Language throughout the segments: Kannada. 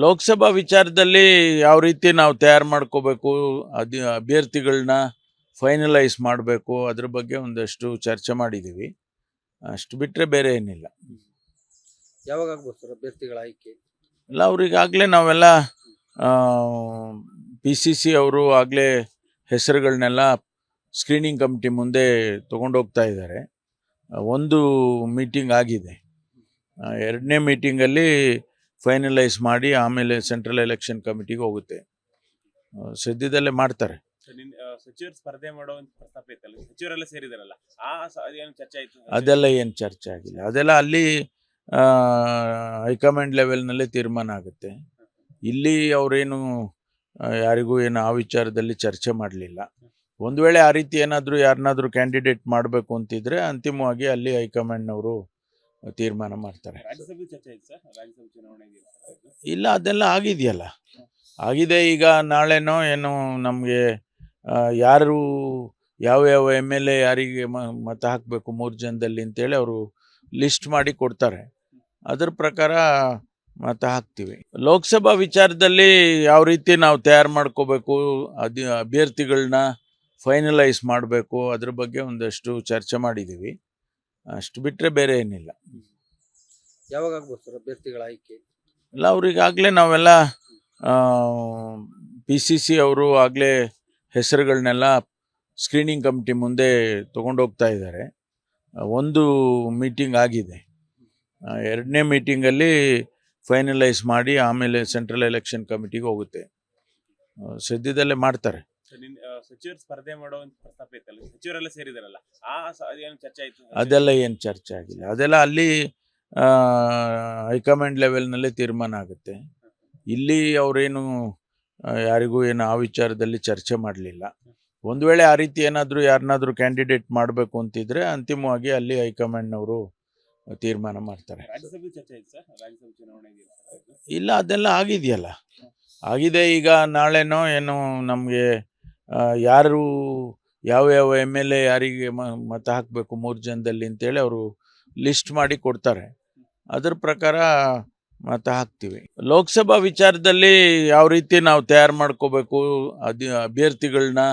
ಲೋಕಸಭಾ ವಿಚಾರದಲ್ಲಿ ಯಾವ ರೀತಿ ನಾವು ತಯಾರು ಮಾಡ್ಕೋಬೇಕು, ಅಭ್ಯರ್ಥಿಗಳನ್ನ ಫೈನಲೈಸ್ ಮಾಡಬೇಕು, ಅದ್ರ ಬಗ್ಗೆ ಒಂದಷ್ಟು ಚರ್ಚೆ ಮಾಡಿದ್ದೀವಿ. ಅಷ್ಟು ಬಿಟ್ಟರೆ ಬೇರೆ ಏನಿಲ್ಲ. ಯಾವಾಗ ಆಗ್ಬೋದು ಸರ್ ಅಭ್ಯರ್ಥಿಗಳ ಆಯ್ಕೆ? ಇಲ್ಲ, ಅವ್ರಿಗಾಗಲೇ ನಾವೆಲ್ಲ PCC ಅವರು ಆಗಲೇ ಹೆಸರುಗಳನ್ನೆಲ್ಲ ಸ್ಕ್ರೀನಿಂಗ್ ಕಮಿಟಿ ಮುಂದೆ ತೊಗೊಂಡೋಗ್ತಾ ಇದ್ದಾರೆ. ಒಂದು ಮೀಟಿಂಗ್ ಆಗಿದೆ, ಎರಡನೇ ಮೀಟಿಂಗಲ್ಲಿ ಫೈನಲೈಸ್ ಮಾಡಿ ಆಮೇಲೆ ಸೆಂಟ್ರಲ್ ಎಲೆಕ್ಷನ್ ಕಮಿಟಿಗೆ ಹೋಗುತ್ತೆ. ಸದ್ಯದಲ್ಲೇ ಮಾಡ್ತಾರೆ. ಸಚಿವರು ಸ್ಪರ್ಧೆ ಮಾಡೋ ಪ್ರಸ್ತಾಪ ಇತ್ತಲ್ಲ, ಸಚಿವರೆಲ್ಲ ಸೇರಿದಾರಲ್ಲ, ಏನು ಚರ್ಚೆ ಆಯ್ತು? ಅದೆಲ್ಲ ಏನು ಚರ್ಚೆ ಆಗಿಲ್ಲ. ಅದೆಲ್ಲ ಅಲ್ಲಿ ಹೈಕಮಾಂಡ್ ಲೆವೆಲ್ನಲ್ಲೇ ತೀರ್ಮಾನ ಆಗುತ್ತೆ. ಇಲ್ಲಿ ಅವರೇನು ಯಾರಿಗೂ ಏನು ಆ ವಿಚಾರದಲ್ಲಿ ಚರ್ಚೆ ಮಾಡಲಿಲ್ಲ. ಒಂದು ವೇಳೆ ಆ ರೀತಿ ಏನಾದರೂ ಯಾರನ್ನಾದರೂ ಕ್ಯಾಂಡಿಡೇಟ್ ಮಾಡಬೇಕು ಅಂತಿದ್ರೆ ಅಂತಿಮವಾಗಿ ಅಲ್ಲಿ ಹೈಕಮಾಂಡ್ನವರು ತೀರ್ಮಾನ ಮಾಡ್ತಾರೆ. ರಾಜ್ಯಸಭೆ ಚರ್ಚೆ ಆಯ್ತು ಸರ್, ರಾಜ್ಯಸಭೆ ಚುನಾವಣೆಗೆ? ಇಲ್ಲ, ಅದೆಲ್ಲ ಆಗಿದೆಯಲ್ಲ, ಆಗಿದೆ. ಈಗ ನಾಳೆನೋ ಏನೋ ನಮಗೆ ಯಾರು ಯಾವ MLA ಯಾರಿಗೆ ಮತ ಹಾಕಬೇಕು 3 ಜನದಲ್ಲಿ ಅಂತೇಳಿ ಅವರು ಲಿಸ್ಟ್ ಮಾಡಿ ಕೊಡ್ತಾರೆ. ಅದ್ರ ಪ್ರಕಾರ ಮತ ಹಾಕ್ತೀವಿ. ಲೋಕಸಭಾ ವಿಚಾರದಲ್ಲಿ ಯಾವ ರೀತಿ ನಾವು ತಯಾರು ಮಾಡ್ಕೋಬೇಕು, ಅಭ್ಯರ್ಥಿಗಳನ್ನ ಫೈನಲೈಸ್ ಮಾಡಬೇಕು, ಅದ್ರ ಬಗ್ಗೆ ಒಂದಷ್ಟು ಚರ್ಚೆ ಮಾಡಿದ್ದೀವಿ. ಅಷ್ಟು ಬಿಟ್ಟರೆ ಬೇರೆ ಏನಿಲ್ಲ. ಯಾವಾಗ ಆಗ್ಬೋದು ಸರ್ ಅಭ್ಯರ್ಥಿಗಳ ಆಯ್ಕೆ? ಇಲ್ಲ, ಅವ್ರಿಗಾಗಲೇ ನಾವೆಲ್ಲ PCC ಅವರು ಆಗಲೇ ಹೆಸರುಗಳನ್ನೆಲ್ಲ ಸ್ಕ್ರೀನಿಂಗ್ ಕಮಿಟಿ ಮುಂದೆ ತೊಗೊಂಡೋಗ್ತಾ ಇದ್ದಾರೆ. ಒಂದು ಮೀಟಿಂಗ್ ಆಗಿದೆ, ಎರಡನೇ ಮೀಟಿಂಗಲ್ಲಿ ಫೈನಲೈಸ್ ಮಾಡಿ ಆಮೇಲೆ ಸೆಂಟ್ರಲ್ ಎಲೆಕ್ಷನ್ ಕಮಿಟಿಗೆ ಹೋಗುತ್ತೆ. ಸದ್ಯದಲ್ಲೇ ಮಾಡ್ತಾರೆ. ಸಚಿವರು ಸ್ಪರ್ಧೆ ಮಾಡೋ ಪ್ರಸ್ತಾಪ ಇತ್ತಲ್ಲ, ಸಚಿವರೆಲ್ಲ ಸೇರಿದಾರಲ್ಲ, ಏನು ಚರ್ಚೆ ಆಯ್ತು? ಅದೆಲ್ಲ ಏನು ಚರ್ಚೆ ಆಗಿಲ್ಲ. ಅದೆಲ್ಲ ಅಲ್ಲಿ ಹೈಕಮಾಂಡ್ ಲೆವೆಲ್ನಲ್ಲೇ ತೀರ್ಮಾನ ಆಗುತ್ತೆ. ಇಲ್ಲಿ ಅವರೇನು ಯಾರಿಗೂ ಏನು ಆ ವಿಚಾರದಲ್ಲಿ ಚರ್ಚೆ ಮಾಡಲಿಲ್ಲ. ಒಂದು ವೇಳೆ ಆ ರೀತಿ ಏನಾದರೂ ಯಾರನ್ನಾದರೂ ಕ್ಯಾಂಡಿಡೇಟ್ ಮಾಡಬೇಕು ಅಂತಿದ್ರೆ ಅಂತಿಮವಾಗಿ ಅಲ್ಲಿ ಹೈಕಮಾಂಡ್ನವರು ತೀರ್ಮಾನ ಮಾಡ್ತಾರೆ. ರಾಜ್ಯಸಭೆ ಚರ್ಚೆ ಆಯ್ತು ಸರ್, ರಾಜ್ಯಸಭೆ ಚುನಾವಣೆಗೆ? ಇಲ್ಲ, ಅದೆಲ್ಲ ಆಗಿದೆಯಲ್ಲ, ಆಗಿದೆ. ಈಗ ನಾಳೆನೋ ಏನೋ ನಮಗೆ ಯಾರು ಯಾವ MLA ಯಾರಿಗೆ ಮತ ಹಾಕಬೇಕು 3 ಜನದಲ್ಲಿ ಅಂತೇಳಿ ಅವರು ಲಿಸ್ಟ್ ಮಾಡಿ ಕೊಡ್ತಾರೆ. ಅದ್ರ ಪ್ರಕಾರ ಮತ ಹಾಕ್ತೀವಿ. ಲೋಕಸಭಾ ವಿಚಾರದಲ್ಲಿ ಯಾವ ರೀತಿ ನಾವು ತಯಾರು ಮಾಡ್ಕೋಬೇಕು, ಅಭ್ಯರ್ಥಿಗಳನ್ನ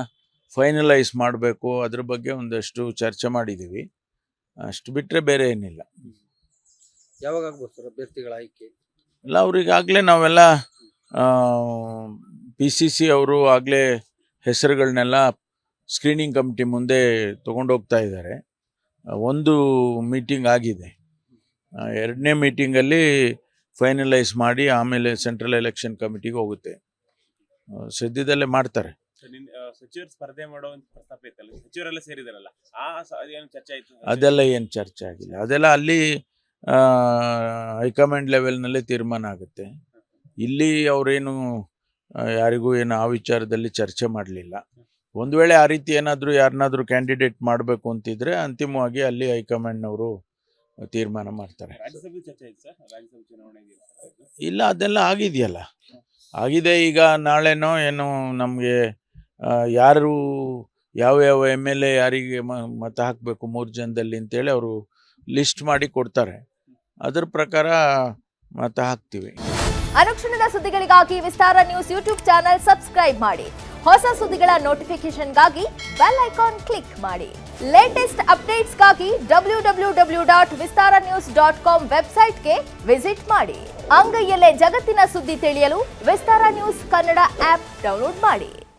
ಫೈನಲೈಸ್ ಮಾಡಬೇಕು, ಅದ್ರ ಬಗ್ಗೆ ಒಂದಷ್ಟು ಚರ್ಚೆ ಮಾಡಿದ್ದೀವಿ. ಅಷ್ಟು ಬಿಟ್ಟರೆ ಬೇರೆ ಏನಿಲ್ಲ. ಯಾವಾಗ ಆಗ್ಬೋದು ಸರ್ ಅಭ್ಯರ್ಥಿಗಳ ಆಯ್ಕೆ? ಇಲ್ಲ, ಅವ್ರಿಗಾಗಲೇ ನಾವೆಲ್ಲ PCC ಅವರು ಆಗಲೇ ಹೆಸರುಗಳನ್ನೆಲ್ಲ ಸ್ಕ್ರೀನಿಂಗ್ ಕಮಿಟಿ ಮುಂದೆ ತೊಗೊಂಡೋಗ್ತಾ ಇದ್ದಾರೆ. ಒಂದು ಮೀಟಿಂಗ್ ಆಗಿದೆ, ಎರಡನೇ ಮೀಟಿಂಗಲ್ಲಿ ಫೈನಲೈಸ್ ಮಾಡಿ ಆಮೇಲೆ ಸೆಂಟ್ರಲ್ ಎಲೆಕ್ಷನ್ ಕಮಿಟಿಗೆ ಹೋಗುತ್ತೆ. ಸದ್ಯದಲ್ಲೇ ಮಾಡ್ತಾರೆ. ಸಚಿವರು ಸ್ಪರ್ಧೆ ಮಾಡೋ ಪ್ರಸ್ತಾಪ ಇತ್ತಲ್ಲ, ಸಚಿವರೆಲ್ಲ ಸೇರಿದಾರಲ್ಲ, ಏನು ಚರ್ಚೆ ಆಯ್ತು? ಅದೆಲ್ಲ ಏನು ಚರ್ಚೆ ಆಗಿಲ್ಲ. ಅದೆಲ್ಲ ಅಲ್ಲಿ ಹೈಕಮಾಂಡ್ ಲೆವೆಲ್ನಲ್ಲೇ ತೀರ್ಮಾನ ಆಗುತ್ತೆ. ಇಲ್ಲಿ ಅವರೇನು ಯಾರಿಗೂ ಏನು ಆ ವಿಚಾರದಲ್ಲಿ ಚರ್ಚೆ ಮಾಡಲಿಲ್ಲ. ಒಂದು ವೇಳೆ ಆ ರೀತಿ ಏನಾದರೂ ಯಾರನ್ನಾದರೂ ಕ್ಯಾಂಡಿಡೇಟ್ ಮಾಡಬೇಕು ಅಂತಿದ್ರೆ ಅಂತಿಮವಾಗಿ ಅಲ್ಲಿ ಹೈಕಮಾಂಡ್ನವರು ತೀರ್ಮಾನ ಮಾಡ್ತಾರೆ. ರಾಜ್ಯಸಭೆ ಚರ್ಚೆ ಆಯ್ತು ಸರ್, ರಾಜ್ಯಸಭೆ ಚುನಾವಣೆಗೆ? ಇಲ್ಲ, ಅದೆಲ್ಲ ಆಗಿದೆಯಲ್ಲ, ಆಗಿದೆ. ಈಗ ನಾಳೆನೋ ಏನೋ ನಮಗೆ ಯಾರು ಯಾವ MLA ಯಾರಿಗೆ ಮತ ಹಾಕಬೇಕು 3 ಜನದಲ್ಲಿ ಅಂತೇಳಿ ಅವರು ಲಿಸ್ಟ್ ಮಾಡಿ ಕೊಡ್ತಾರೆ. ಅದ್ರ ಪ್ರಕಾರ ಮತ ಹಾಕ್ತೀವಿ. ಅನುಕ್ಷಣದ ಸುದ್ದಿಗಳಿಗಾಗಿ ವಿಸ್ತಾರ ನ್ಯೂಸ್ ಯೂಟ್ಯೂಬ್ ಚಾನೆಲ್ ಸಬ್ಸ್ಕ್ರೈಬ್ ಮಾಡಿ. ಹೊಸ ಸುದ್ದಿಗಳ ನೋಟಿಫಿಕೇಶನ್ಗಾಗಿ ಬೆಲ್ ಐಕಾನ್ ಕ್ಲಿಕ್ ಮಾಡಿ. ಲೇಟೆಸ್ಟ್ ಅಪ್ಡೇಟ್ಸ್ಗಾಗಿ www.vistaranews.com ವೆಬ್ಸೈಟ್ಗೆ ವಿಸಿಟ್ ಮಾಡಿ. ಅಂಗೈಯಲ್ಲೇ ಜಗತ್ತಿನ ಸುದ್ದಿ ತಿಳಿಯಲು ವಿಸ್ತಾರ ನ್ಯೂಸ್ ಕನ್ನಡ ಆಪ್ ಡೌನ್ಲೋಡ್ ಮಾಡಿ.